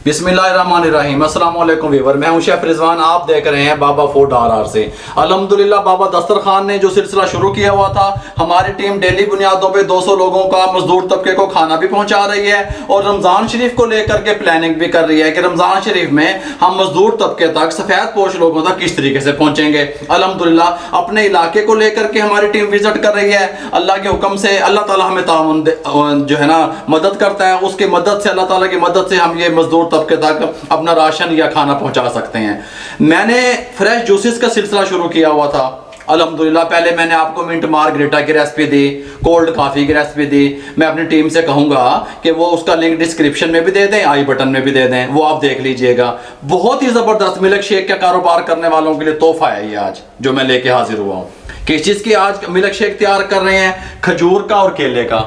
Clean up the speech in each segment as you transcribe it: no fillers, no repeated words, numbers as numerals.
बिस्मिल्लाहिर्रहमानिर्रहीम। अस्सलाम वालेकुम व्यूअर, मैं हूं शेफ रिजवान। आप देख रहे हैं बाबा फूड RR से। अल्हम्दुलिल्लाह बाबा दस्तरखान ने जो सिलसिला शुरू किया हुआ था, हमारी टीम डेली बुनियादों पे 200 लोगों का मजदूर तबके को खाना भी पहुंचा रही है और रमजान शरीफ को लेकर के प्लानिंग भी कर रही है कि रमजान शरीफ में हम मजदूर तबके तक, सफेद पोश लोगों तक किस तरीके से पहुंचेंगे। अल्हम्दुलिल्लाह अपने इलाके को लेकर के हमारी टीम विजिट कर रही है। अल्लाह के हुक्म से अल्लाह ताला हमें ताउन जो है ना मदद करता है, उसकी मदद से, अल्लाह ताला की मदद से हम ये मजदूर तबके तक अपना राशन या खाना पहुंचा सकते हैं। मैंने फ्रेश जूसेस का सिलसिला शुरू किया हुआ था। अल्हम्दुलिल्लाह पहले मैंने आपको मिंट मार्गरेटा की रेसिपी दी, कोल्ड कॉफ़ी की रेसिपी दी। मैं अपनी टीम से कहूँगा कि वो उसका लिंक डिस्क्रिप्शन में भी दे दें, आई बटन में भी दे दें, वो आप देख लीजिएगा। बहुत ही ज़बरदस्त मिल्क शेक का कारोबार करने वालों के लिए तोहफा है ये आज जो मैं लेके हाजिर हुआ हूँ। किस चीज़ की आज मिल्क शेक तैयार कर रहे हैं? खजूर का और केले का।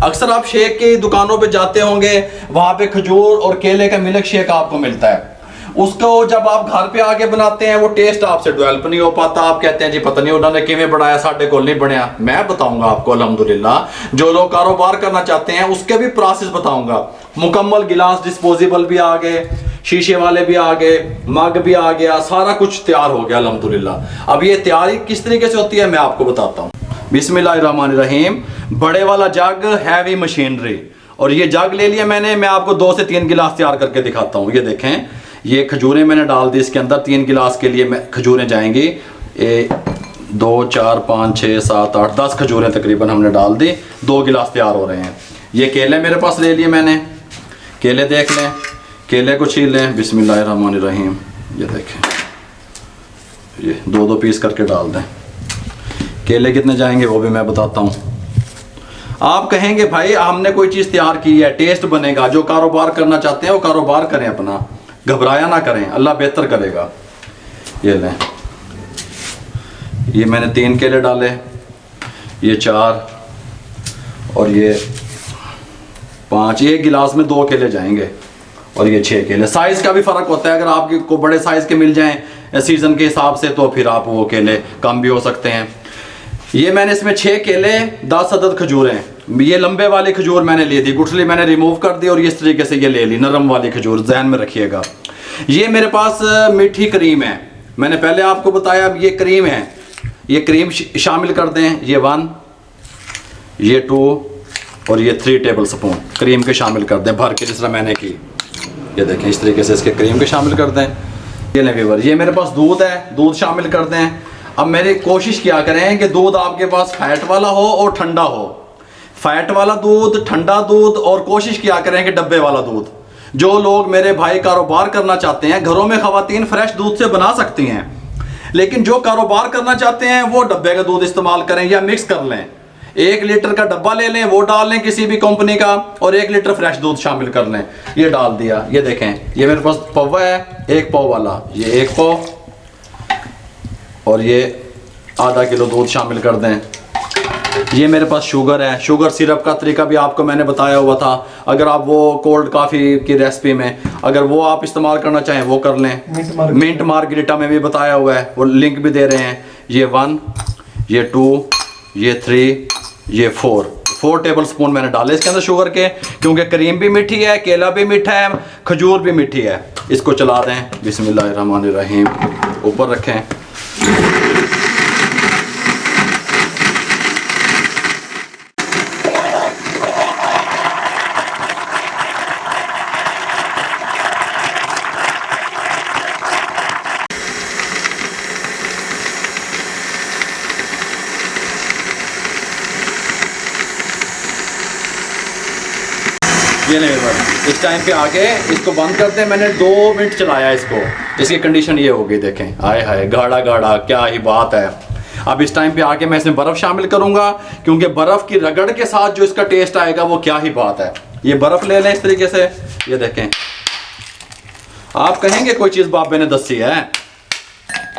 अक्सर आप शेक की दुकानों पे जाते होंगे, वहाँ पे खजूर और केले का मिल्क शेक आपको मिलता है। उसको जब आप घर पे आके बनाते हैं वो टेस्ट आपसे डेवलप नहीं हो पाता। आप कहते हैं जी पता नहीं उन्होंने किवें बनाया, साढ़े को नहीं बनया। मैं बताऊंगा आपको अल्हम्दुलिल्लाह, जो लोग कारोबार करना चाहते हैं उसके भी प्रोसेस बताऊंगा। मुकम्मल गिलास डिस्पोजेबल भी आ गए, शीशे वाले भी आ गए, मग भी आ गया, सारा कुछ तैयार हो गया अल्हम्दुलिल्लाह। अब ये तैयारी किस तरीके से होती है मैं आपको बताता हूँ। बिस्मिल्लाहिर्रहमानिर्रहीम। बड़े वाला जग, हैवी मशीनरी, और ये जग ले लिया मैंने। मैं आपको 2 से 3 गिलास तैयार करके दिखाता हूँ। ये देखें, ये खजूरें मैंने डाल दी इसके अंदर। 3 गिलास के लिए मैं खजूरें जाएंगी। 2 4 5 6 7 8 10 खजूरें तकरीबन हमने डाल दी। 2 गिलास तैयार हो रहे हैं। ये केले मेरे पास ले लिए मैंने। केले देख लें, केले को छील लें। बिस्मिल्लाहिर्रहमानिर्रहीम। ये देखें, ये 2-2 पीस करके डाल दें। केले कितने जाएंगे वो भी मैं बताता हूँ। आप कहेंगे भाई हमने कोई चीज़ तैयार की है, टेस्ट बनेगा। जो कारोबार करना चाहते हैं वो कारोबार करें अपना, घबराया ना करें, अल्लाह बेहतर करेगा। ये लें, ये मैंने 3 केले डाले, ये 4 और ये 5। एक गिलास में 2 केले जाएंगे और ये 6 केले। साइज़ का भी फ़र्क होता है, अगर आपको बड़े साइज़ के मिल जाएं सीज़न के हिसाब से तो फिर आप वो केले कम भी हो सकते हैं। ये मैंने इसमें 6 केले, 10 अदद खजूरें। ये लंबे वाली खजूर मैंने ली थी, गुठली मैंने रिमूव कर दी और इस तरीके से ये ले ली, नरम वाली खजूर, जहन में रखिएगा। ये मेरे पास मीठी क्रीम है, मैंने पहले आपको बताया। अब ये क्रीम है, ये क्रीम शामिल कर दें। ये 1, ये 2 और ये 3 टेबल स्पून क्रीम के शामिल कर दें भर के, जिस तरह मैंने की। ये देखें, इस तरीके से इसके क्रीम के शामिल कर दें। ये लें व्यूअर, ये मेरे पास दूध है, दूध शामिल कर दें। अब मेरी कोशिश किया करें कि दूध आपके पास फैट वाला हो और ठंडा हो। फैट वाला दूध, ठंडा दूध, और कोशिश किया करें कि डब्बे वाला दूध। जो लोग मेरे भाई कारोबार करना चाहते हैं, घरों में ख़वातीन फ्रेश दूध से बना सकती हैं, लेकिन जो कारोबार करना चाहते हैं वो डब्बे का दूध इस्तेमाल करें या मिक्स कर लें। 1 लीटर का डब्बा ले लें, वो डाल लें किसी भी कंपनी का, और 1 लीटर फ्रेश दूध शामिल कर लें। ये डाल दिया। ये देखें, ये मेरे पास पौवा है, 1 पाव वाला, ये 1 पाव, और ये आधा किलो दूध शामिल कर दें। ये मेरे पास शुगर है, शुगर सिरप का तरीका भी आपको मैंने बताया हुआ था। अगर आप वो कोल्ड कॉफ़ी की रेसिपी में अगर वो आप इस्तेमाल करना चाहें वो कर लें। मिंट मार्गरेटा में भी बताया हुआ है, वो लिंक भी दे रहे हैं। ये 1, ये 2, ये 3, ये 4 टेबल स्पून मैंने डाले इसके अंदर शुगर के, क्योंकि क्रीम भी मीठी है, केला भी मीठा है, खजूर भी मीठी है। इसको चला दें। बिस्मिल्लाहिर्रहमानिर्रहीम। ऊपर रखें। ये नहीं बस, इस टाइम पे आके इसको बंद कर दें। मैंने 2 मिनट चलाया इसको, इसकी कंडीशन ये हो गई। देखें, आए हाय, गाढ़ा गाढ़ा, क्या ही बात है। अब इस टाइम पे आके मैं इसमें बर्फ़ शामिल करूँगा, क्योंकि बर्फ़ की रगड़ के साथ जो इसका टेस्ट आएगा वो क्या ही बात है। ये बर्फ़ ले लें इस तरीके से। ये देखें, आप कहेंगे कोई चीज़ बाबे ने दसी है।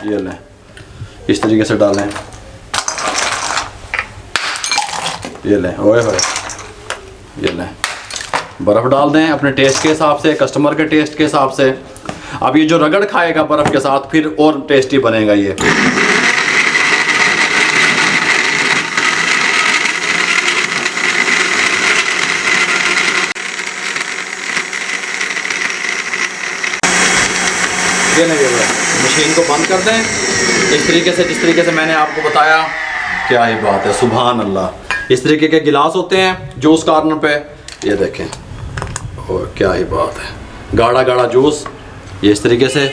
ये लें, इस तरीके से डालें। ये लें, ओए होए, ये लें, बर्फ़ डाल दें अपने टेस्ट के हिसाब से, कस्टमर के टेस्ट के हिसाब से। अब ये जो रगड़ खाएगा बर्फ़ के साथ फिर और टेस्टी बनेगा ये। ये नहीं होगा, मशीन को बंद कर दें इस तरीके से, जिस तरीके से मैंने आपको बताया। क्या ही बात है, सुभान अल्लाह। इस तरीके के गिलास होते हैं जूस कॉर्नर पे, ये देखें, और क्या ही बात है, गाढ़ा गाढ़ा जूस ये इस तरीके से,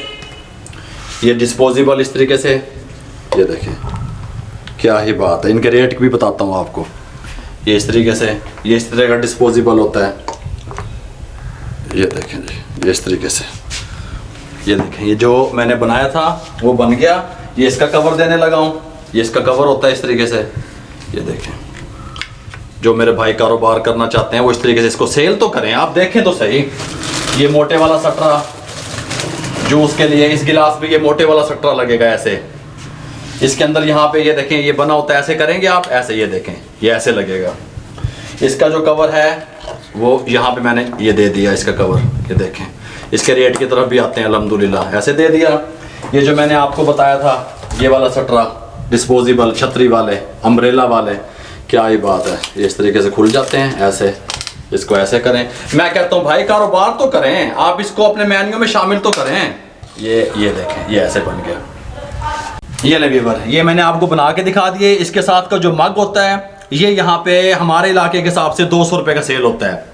ये डिस्पोजेबल इस तरीके से, ये देखें क्या ही बात है। इनके रेट भी बताता हूँ आपको। ये इस तरीके से, ये इस तरह का डिस्पोजेबल होता है, ये देखें जी, ये इस तरीके से, ये देखें, ये जो मैंने बनाया था वो बन गया। ये इसका कवर देने लगा हूँ, ये इसका कवर होता है इस तरीके से, ये देखें। जो मेरे भाई कारोबार करना चाहते हैं वो इस तरीके से इसको सेल तो करें, आप देखें तो सही। ये मोटे वाला सटरा जूस के लिए, इस गिलास में ये मोटे वाला सटरा लगेगा ऐसे, इसके अंदर यहाँ पे ये देखें ये बना होता है, ऐसे करेंगे आप, ऐसे ये देखें ये ऐसे लगेगा। इसका जो कवर है वो यहाँ पे मैंने ये दे दिया, इसका कवर ये देखें। इसके रेट की तरफ भी आते हैं, अल्हम्दुलिल्लाह ऐसे दे दिया। ये जो मैंने आपको बताया था ये वाला सटरा डिस्पोजेबल, छतरी वाले, अम्ब्रेला वाले, क्या ही बात है, ये इस तरीके से खुल जाते हैं ऐसे, इसको ऐसे करें। मैं कहता हूँ भाई कारोबार तो करें, आप इसको अपने मेन्यू में शामिल तो करें। ये देखें ये ऐसे बन गया। ये ले व्यूअर, ये मैंने आपको बना के दिखा दिए। इसके साथ का जो मग होता है ये यहाँ पे हमारे इलाके के हिसाब से 200 रुपये का सेल होता है,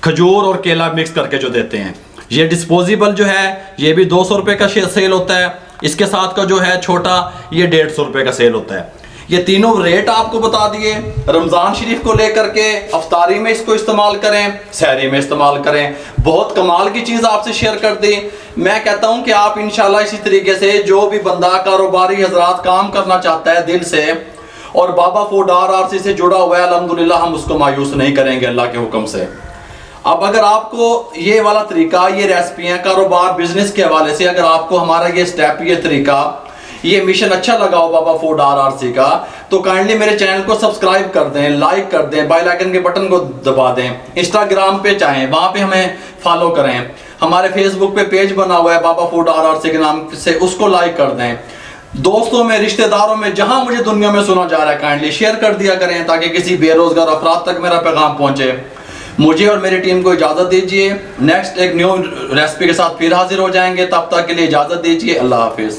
खजूर और केला मिक्स करके जो देते हैं। ये डिस्पोजेबल जो है ये भी 200 रुपये का सेल होता है। इसके साथ का जो है छोटा ये 150 रुपये का सेल होता है। ये तीनों रेट आपको बता दिए। रमज़ान शरीफ को लेकर के अफ्तारी में इसको इस्तेमाल करें, सहरी में इस्तेमाल करें। बहुत कमाल की चीज़ आपसे शेयर कर दी। मैं कहता हूं कि आप इंशाल्लाह इसी तरीके से, जो भी बंदा कारोबारी हजरात काम करना चाहता है दिल से और बाबा फूड RRC से जुड़ा हुआ है, अल्हम्दुलिल्लाह हम उसको मायूस नहीं करेंगे अल्लाह के हुक्म से। अब अगर आपको ये वाला तरीका, ये रेसिपियाँ कारोबार बिजनेस के हवाले से, अगर आपको हमारा ये स्टेप, ये तरीका, ये मिशन अच्छा लगा हो बाबा फूड RRC का, तो काइंडली मेरे चैनल को सब्सक्राइब कर दें, लाइक कर दें, बेल आइकन के बटन को दबा दें। इंस्टाग्राम पे चाहें वहाँ पे हमें फॉलो करें। हमारे फेसबुक पे पेज बना हुआ है बाबा फूड RRC के नाम से, उसको लाइक कर दें। दोस्तों में, रिश्तेदारों में, जहाँ मुझे दुनिया में सुना जा रहा है, काइंडली शेयर कर दिया करें ताकि किसी बेरोजगार अफराद तक मेरा पैगाम पहुँचे। मुझे और मेरी टीम को इजाज़त दीजिए। नेक्स्ट एक न्यू रेसिपी के साथ फिर हाजिर हो जाएंगे, तब तक के लिए इजाज़त दीजिए। अल्लाह हाफिज़।